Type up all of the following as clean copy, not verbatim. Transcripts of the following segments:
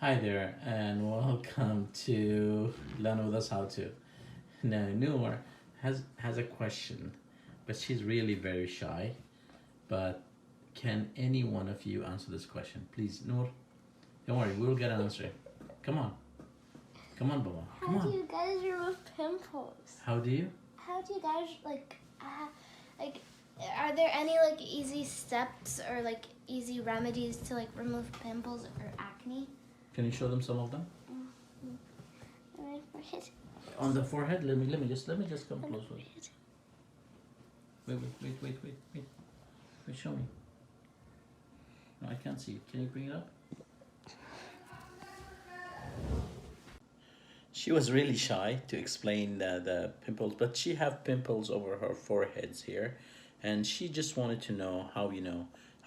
Hi there, and welcome to Learn With Us How To. Now, Noor has a question, but she's really very shy. But can any one of you answer this question, please, Noor? Don't worry, we'll get an answer. Come on, Baba. Come How do on. you guys remove pimples? How do you? How do you guys like? Are there any like easy steps or like easy remedies to like remove pimples or acne? Can you show them some of them My forehead. on the forehead? Let me just come close. Wait. Show me. No, I can't see it. Can you bring it up? She was really shy to explain the pimples, but she have pimples over her foreheads here, and she just wanted to know how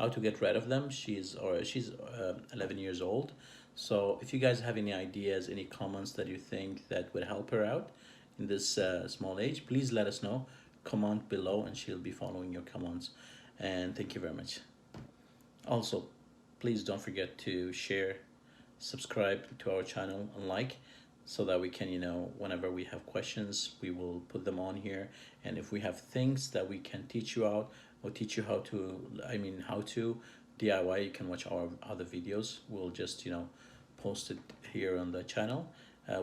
to get rid of them. She's 11 years old, so if you guys have any ideas, any comments that you think that would help her out in this small age, please let us know. Comment below, and she'll be following your comments. And thank you very much. Also, please don't forget to share, subscribe to our channel, and like, so that we can, whenever we have questions, we will put them on here. And if we have things that we can teach you out or teach you how to DIY, you can watch our other videos. We'll just, post it here on the channel.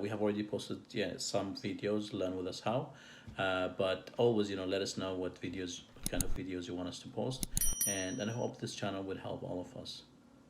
We have already posted some videos, Learn With Us How. But always, let us know what kind of videos you want us to post. And I hope this channel would help all of us.